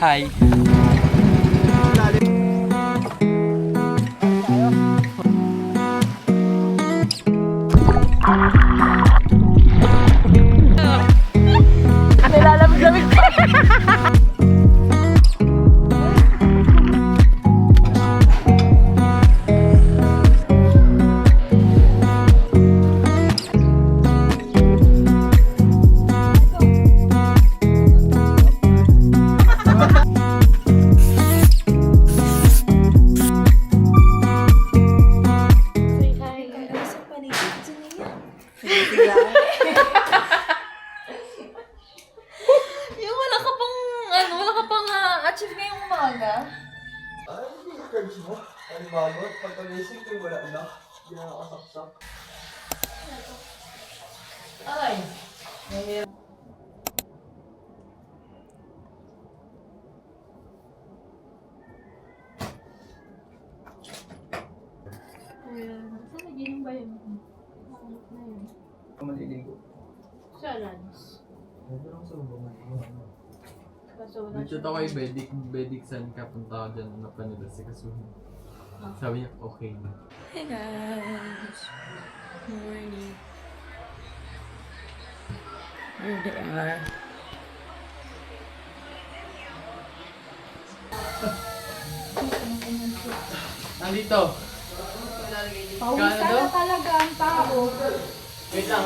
Hi. Nilalamig-lamig pa. Yung wala ka pang, achieve ngayong umaga. Ay, hindi yung cards mo. Ay, bago. Pagka-messing ko wala na. Hindi na nakasaksak. Ay. Saan naginom ba yun? Maliligo. Sa lunch. Ito lang sa lubungan. Kaso wala Nag-chat ako kay Bedic saan ka punta ka dyan, ano pa nila si Kasuhin. Sabi niya, okay na. Hey guys. Morning. Here they are. Nandito! Pawisan na talaga ang tao. Wait lang.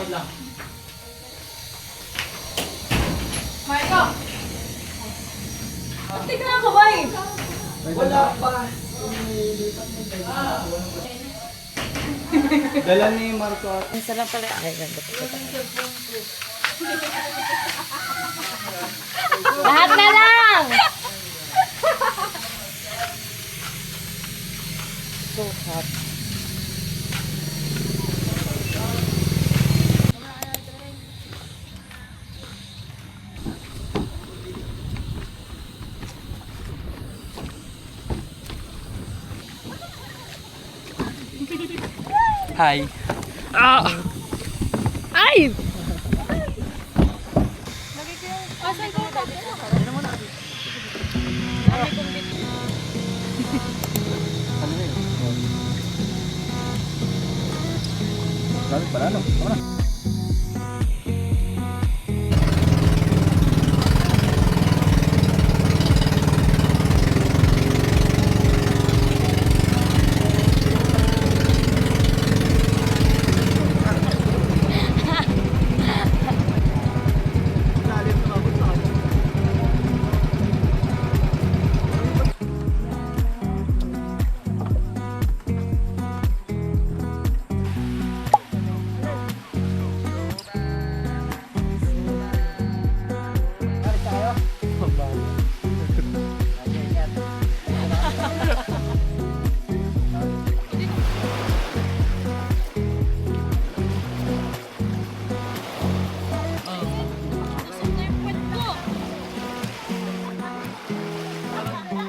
Marco! Ba't di ka nakakabay? Wala pa. Dala ni Marco at Isa lang pala. Ay, ganda pa. Lahat na lang! So hot. Hi. Ay! Asan ko ba? Gamit pala, no? Tama na.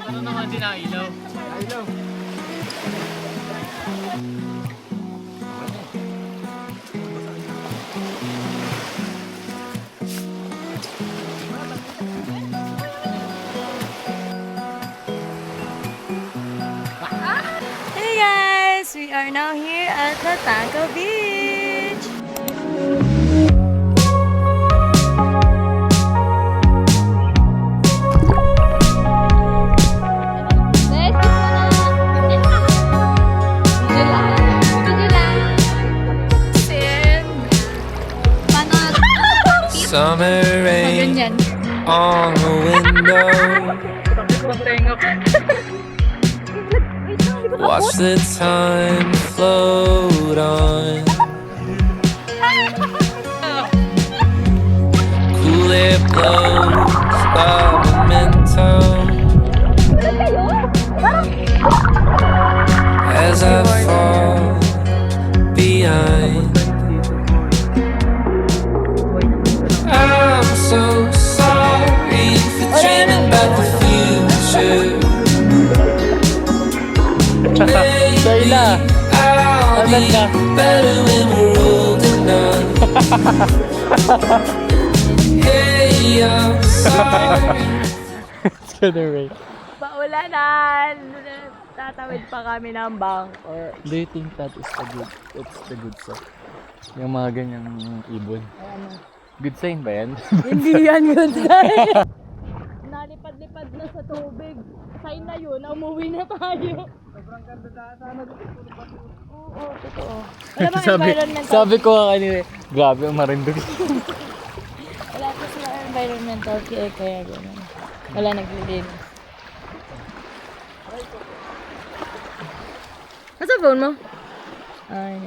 Ano naman din ang ilaw? Ayaw. Hey guys! We are now here at Batanco Beach! Summer rain on the window. Watch the time float on. Cool air blows by momentum as I fall behind. I'm so sorry for dreaming about the future. Maybe I'll be better when we're old enough. Hey, I'm sorry. to the right. Paulanan! Tatawid pa kami ng Bangkok. Do you think that is the good sign? Yung mga ganyang ibon. Ano? Good sign ba yan? Hindi yan good sign. Nalipad-lipad na sa tubig. Sign na yun, na umuwi na tayo. Sobrang ganda sana. Oo, totoo. Wala bang environmental? Sabi ko nga kanina, grabe ang marindog. Wala kasi mga environmental care kaya gano'n. Wala naglilinis. Nasa phone mo? Ay,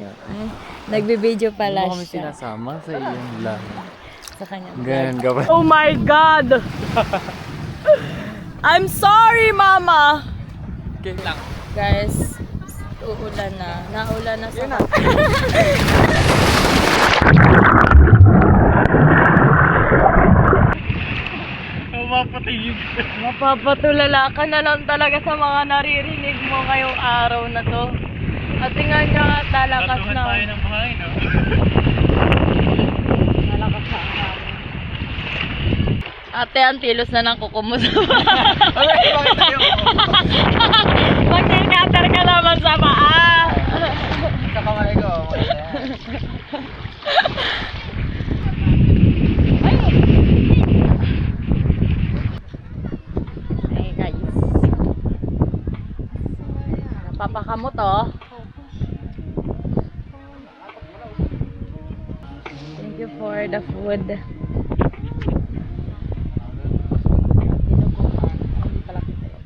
nagbe-video pala Ano kami siya. sinasama sa iyong vlog? Sa kanya. Ganyan ka ba? Oh my God! I'm sorry, Mama! Okay lang. Guys, uulan na. Naulan na sa Mapapatulala ka na lang talaga sa mga naririnig mo ngayong araw na to. At tingnan niya nga, talakas na. Tayo ng buhay, no? Talakas na ang hangin. Ate, ang tilos na ng kuko mo sa Mag-theater ka naman sa paa. Sa kamay ko. Ay, guys. Napapakamot, oh. Thank you for the food. Hindi pala kita yun.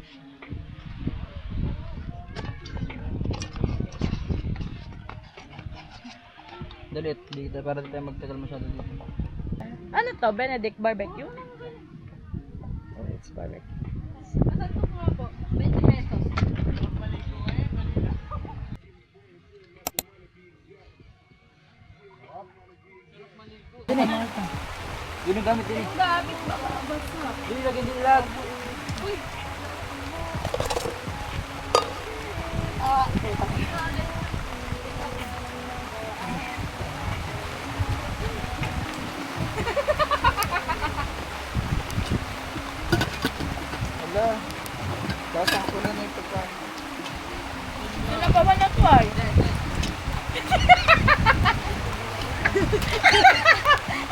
Dalit, dito para di tayo magtagal masyado dito. Ano to? Benedict barbecue? Oh, it's barbecue. Yun yung gamit din. Yung gamit baka basta. Dilag, dilag. Uy. Wala. Basang ko na na yung pagkain. Wala pa ba na to ay?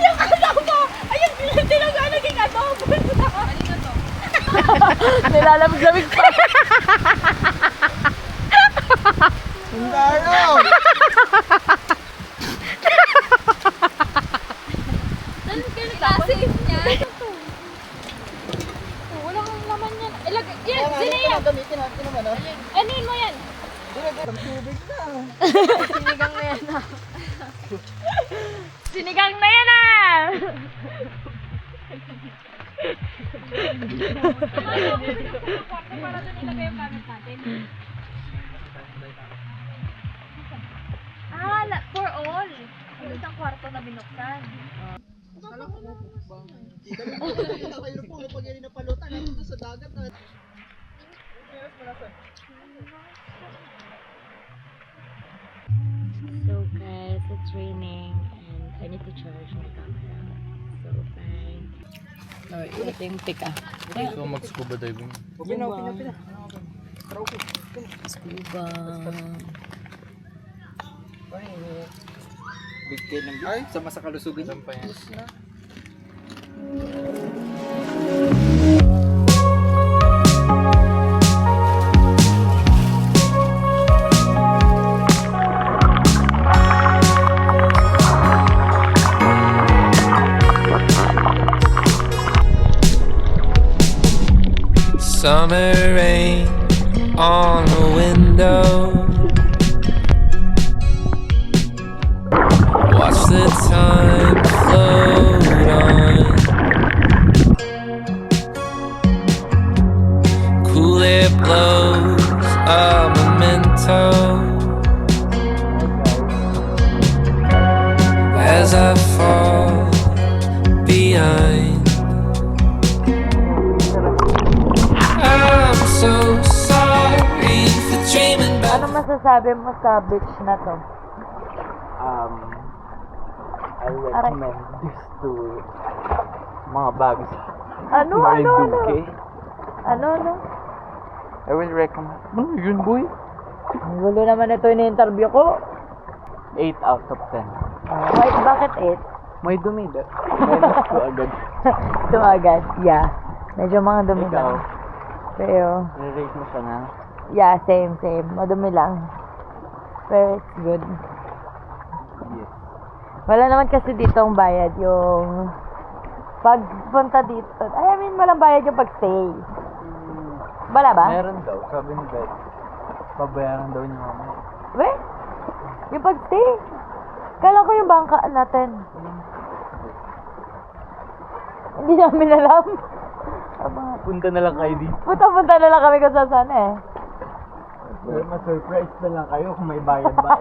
Yung kasama! Ayun, tinaga naging adobo na! Kanina to? Nilalamig-lamig pa! Ang tayo! Save niya! Wala kang laman yan. Ilagay, yan! Sinaya! Gamitin natin naman, oh. Anuin mo yan! Ang tubig na. Sinigang na yan ah! Sinigang na yan ah! Para doon ilagay yung gamit natin. For all. Yung isang kwarto na binuksan. Kayo po, pag yan napalutan, nandito sa dagat na. So guys, it's raining and I need to charge my camera. So bye. Oh, ito yung pick ah. So mag-scuba diving. Pina. Scuba. Big kid ng ay, sama sa kalusugan. Saan pa yan? Summer rain on the window. Watch the time float on. Cool air blows a memento as I fall behind. I'm so sorry for dreaming about. Ano masasabi mo sa beach na to? I recommend this to mga bags. Ano? Marinduque. Ano? I will recommend. Ano yun, boy? Ang gulo naman ito yung interview ko. 8 out of 10. Wait, bakit 8? May dumi ba? Minus ko agad. Ito agad, yeah. Medyo mga dumi Ikaw, lang. Pero, re-rate mo siya na. yeah, same. Madumi lang. Pero it's good. Yes. Wala naman kasi dito ang bayad yung pagpunta dito. I mean, walang bayad yung pagstay. Wala ba? Meron daw, sabi ni Beth. Pabayaran daw niya mamaya. Weh? Yung pagstay? Kala ko yung bangka natin. Hindi namin alam. Punta na lang kayo dito. Punta na lang kami kung saan eh. Ma-surprise na lang kayo kung may bayad ba.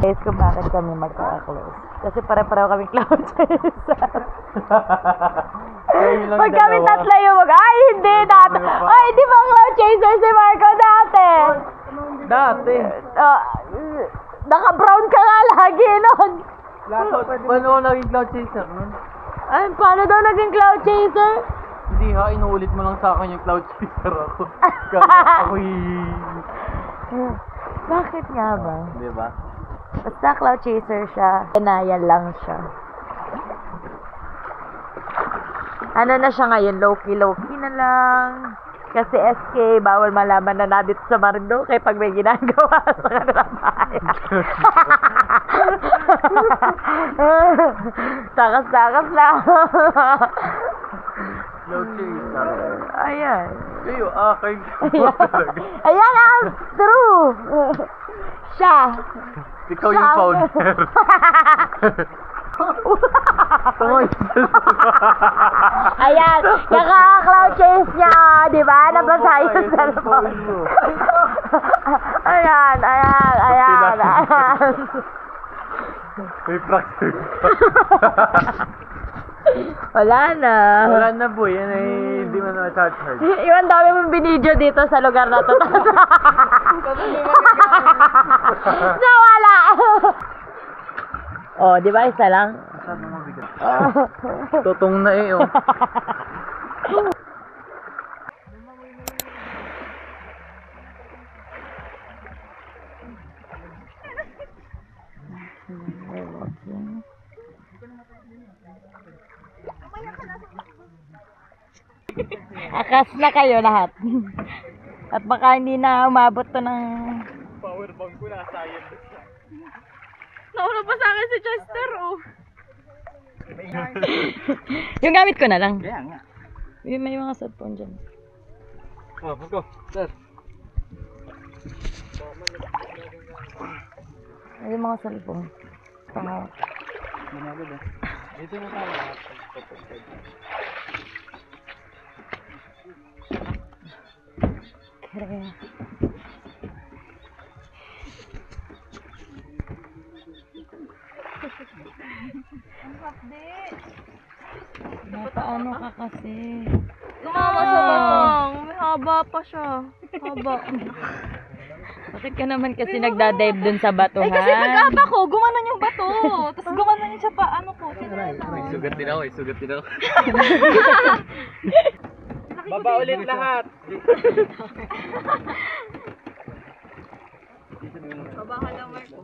Guys, kung bakit kami magkaka-close. Kasi pare-pareho kami cloud chaser. Pag kami tatlo yung ay, hindi dati. Ay, di ba cloud chaser si Marco dati? Dati. Naka-brown ka nga lagi nun. Paano ako naging cloud chaser nun? Ay, paano daw naging cloud chaser? Hindi ha, inuulit mo lang sa akin yung cloud chaser ako. Ako'y... Bakit nga ba? Di ba? Basta cloud chaser siya, denial lang siya. Ano na siya ngayon? Low-key na lang. Kasi SK, bawal malaman na dito sa Marinduque pag may ginagawa sa kanilang bahay. Takas-takas lang. Cloud chaser. Ayan. Ayo, aking... Ayan ang true. Siya. Ikaw yung founder. Tungoy. Ayan, kaka-cloud chase niya, di ba? Nabasa yung cellphone. Ayan. May practice. Wala na. Wala na boy, yan ay hindi mo na charge hard. Iwan dami mong binidyo dito sa lugar na to. Nawala. Oh, di ba isa lang? Masyado mabigat. Totong na eh, oh. Akas na kayo lahat. At baka hindi na umabot to ng... Powerbank ko na, sayang. Nauna pa sa akin si Chester, oh. Yung gamit ko na lang. Kaya nga. May mga cellphone dyan. Oh, let's go. Sir. Yung mga cellphone. Pangawak. Managod ah. Dito na tayo. Kaya. Paano ka kasi? Tumawa sa batong. May haba pa siya. Haba. Bakit ka naman kasi nagdadive dun sa batuhan? Kasi pagkapa ko, gumanon yung bato. Tapos gumanon siya pa, ano ko, Sugat din ako eh, Baba ulit lahat. Baba ka lang, Marco.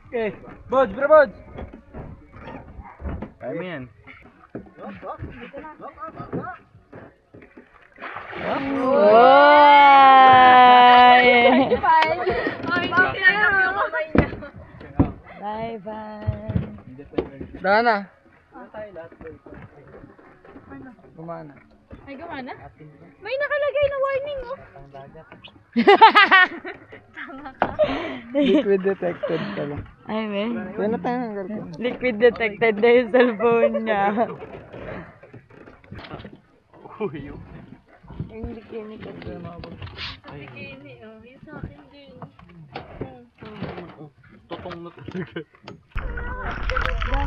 Okay, Bods, bro Bods. Kaya mo yan. Bye-bye. Dana. Gumana. Ay, gumana? May nakalagay na warning, oh. Liquid detected pala. Ay, may. Kaya na tayo ng girlfriend. Liquid detected na yung cellphone niya. Uy, yun. Yung bikini kasi. Bikini, oh. Yung sa akin din. Totong na talaga.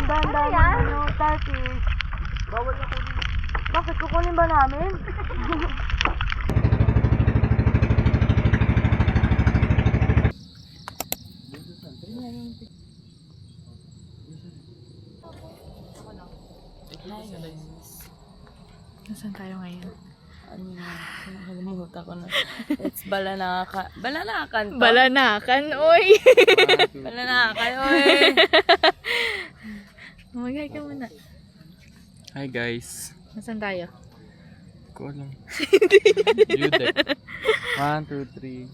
Dan, ano, Turkish. Bawal ako din. Bakit kukunin ba namin? Nasaan tayo ngayon? Ano na, nakalimutan ko na. It's Balanakan. Balanakan to? Balanakan, oy! Balanakan, oy! Umagay ka muna. Hi guys. Nasaan tayo? Ko alam. Udek. 1, 2, 3.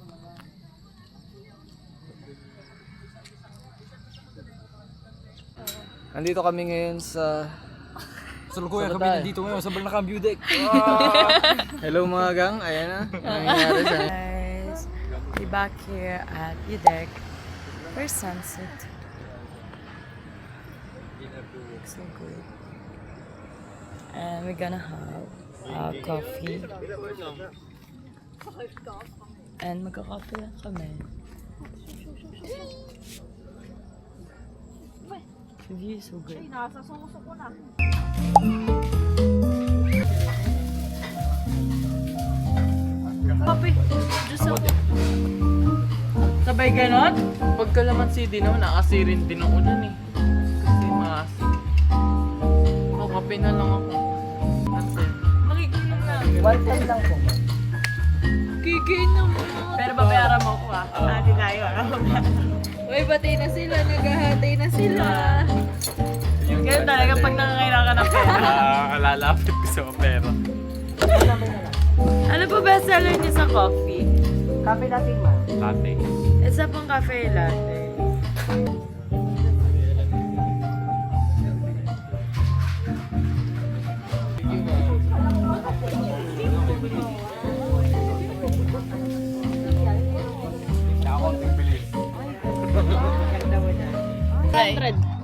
Nandito kami ngayon sa Sulukuyan Sa kami batay. nandito ngayon sa Balnakang View Deck. Hello mga gang, ayan na. Nangyayari sa Guys, we're back here at Udek for sunset. So good. And we're gonna have coffee. And magka-coffee lang kami. The view is so good. Papi, Diyos ako. Sabay ganon? pagkalaman si Dino, nakasirin din ako nun eh. Kasi maasin. O, kape na lang ako. Natin. Makikinom na. Kikinom mo. Pero babayaran mo ako ah. Hindi tayo ah. Uy, batay na sila. Naghahatay na sila. Ganun talaga pag nangangailangan ka ng pera. Lalapit ko sa pera. Ano po best seller niyo sa coffee? Latte. Isa pong cafe latte.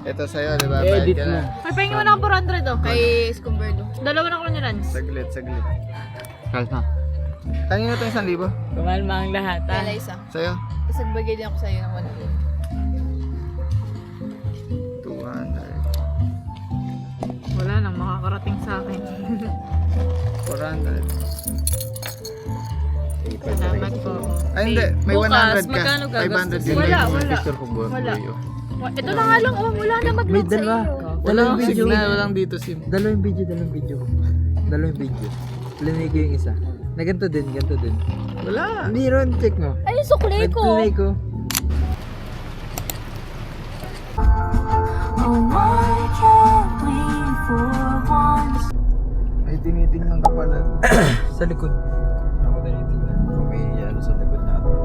Ito sa'yo, di ba? Edit Bayad ka mo. na. May pahingin mo na ako 400 oh. Kay Scumberdo. Dalawa na ko ni Lance. Saglit. Kalma. Kanya na ito 1,000. Kumalma ang lahat ah. Kaya isa. Sa'yo? Tapos nagbagay din ako sa'yo ng 200. Wala nang makakarating sa akin. 400. Salamat po. Ay hindi, may Bukas, 100 ka. magkano 500 gagastos? yun. Wala, May wala. picture ko buhay. Wala. Ito na nga lang, oh, wala na mag-load sa iyo. Walang signal, walang dito sim. Dalawang video. Lamig ko yung isa. Na ganito din. Wala. Hindi ron, check mo. Ay, suklay ko. Nag-play ko. May tinitingnan ka pala. Sa likod. Ako tinitingnan. Kung may ano sa likod natin.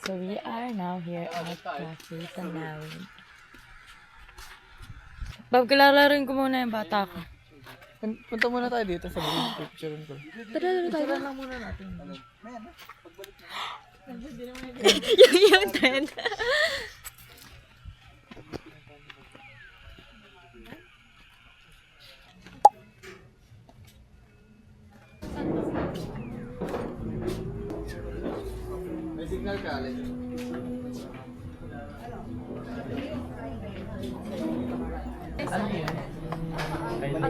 So we are now here at Cafe Tanawin. Bab, kalalarin ko muna yung bata ko. Punta muna tayo dito sa picture ko. Yung tent. May signal ka, Alex. Ano yun? Ano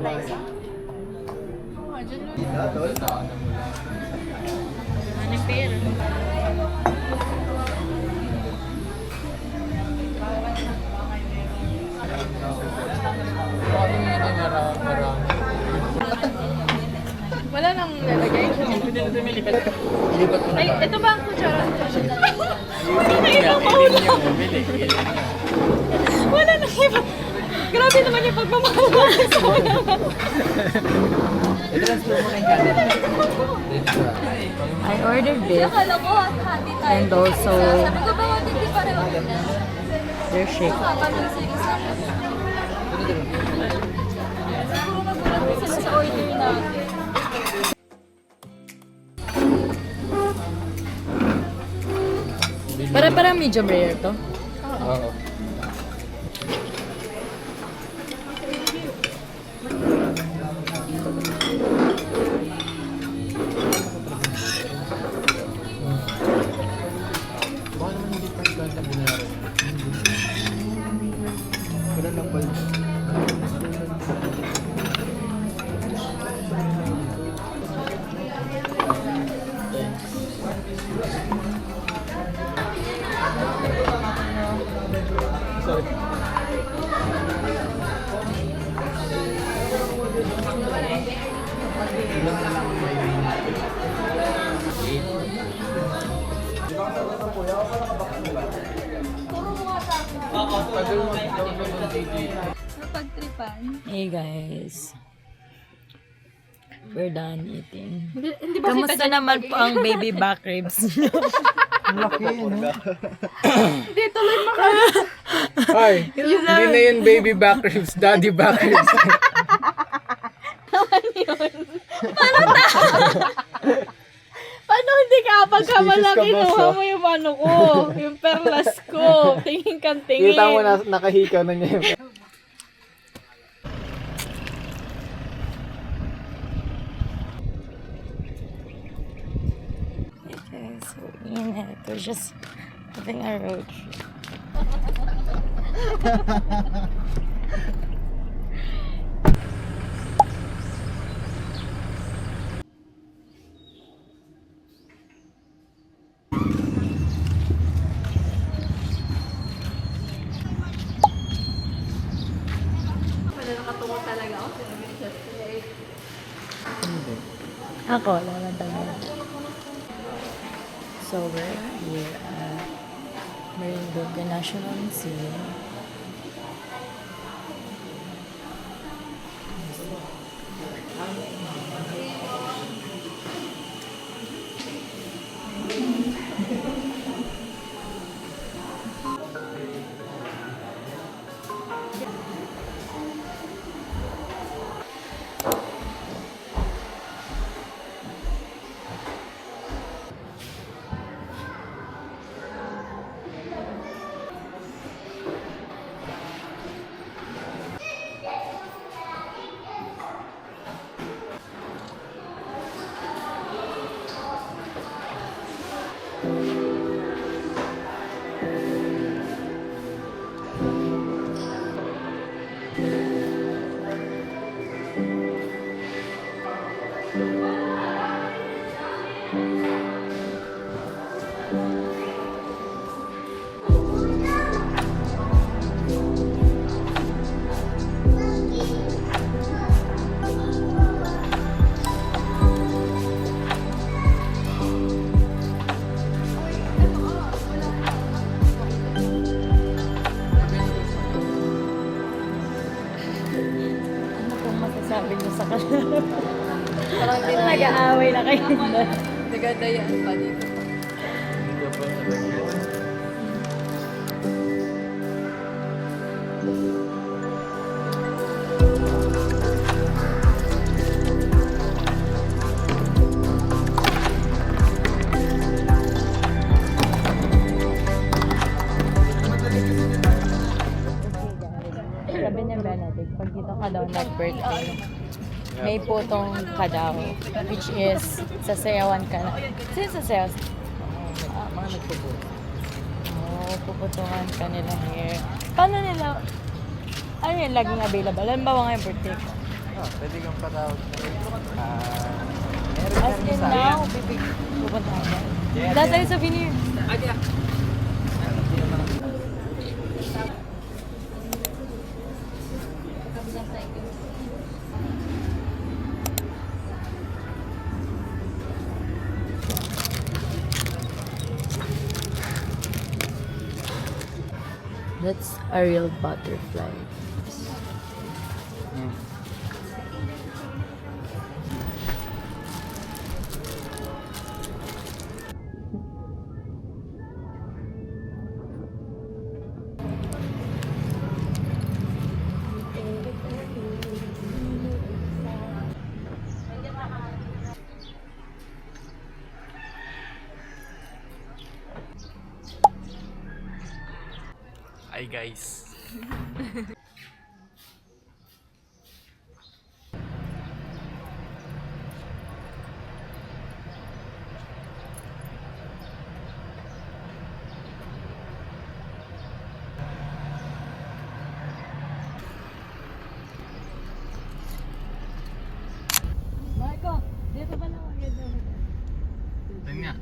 pera? Wala nang lalagay. Ay, ito ba ang kutsara? Hindi na mahula. Wala na iba. Grabe naman yung pagmamahal natin sa mga. I ordered this Akala ko hati tayo. and also Sabi ko ba hindi pareho na? their shake. Kami sa isa. Siguro nagulat sila sa order natin. Para medium rare to. Oo. Baka naman hindi pa yung binayaran Ilan na lang may tagal mag-download ng video. Napagtripan. Hey guys. We're done eating. Hindi ba Kamusta naman po ang baby back ribs? Hindi tuloy Ay, hindi na yun baby back ribs, daddy back ribs. Paano hindi ka pagka malaki kinuha mo yung ano ko, yung perlas ko. Tingin kang tingin. Kita mo na nakahikaw na niya yung Okay, so in it. We're just having a road trip. Nakatungo talaga ako sa Ako, lalantang mo. So we're here at Marinduque National Museum. Ano pong masasabi niyo sa kanila? Parang Nag-aaway na kayo. nagadayaan pa dito. Hindi pa talaga. Sabi ni Benedict, pag dito ka daw nag-birthday, may putong ka daw, which is sasayawan ka na. Sino sasayaw? Mga nagpupunta. Oo, puputungan ka nila hair. Paano nila, ano yun, laging available? Halimbawa nga yung birthday ko. Pwede kang patawag. As in now, pupuntahan ka. Dahil tayo souvenir. That's a real butterfly. Hi guys. Marco, dito ba lang ang ganda mo? Yan nga.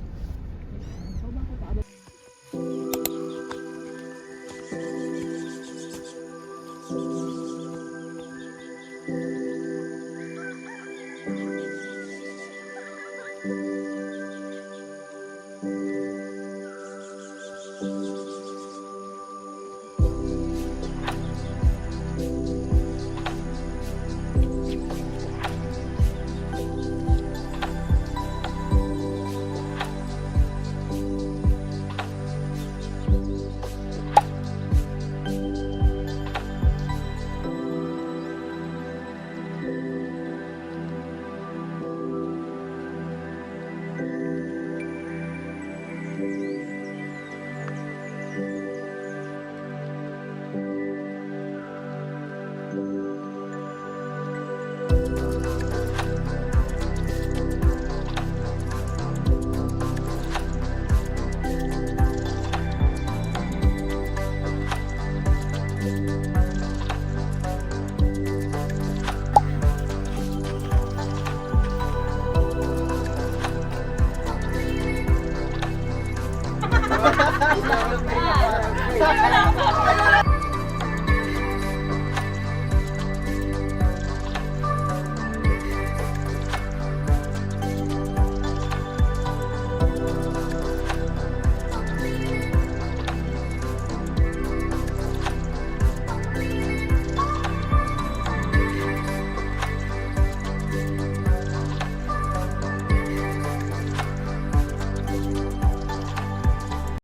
Wala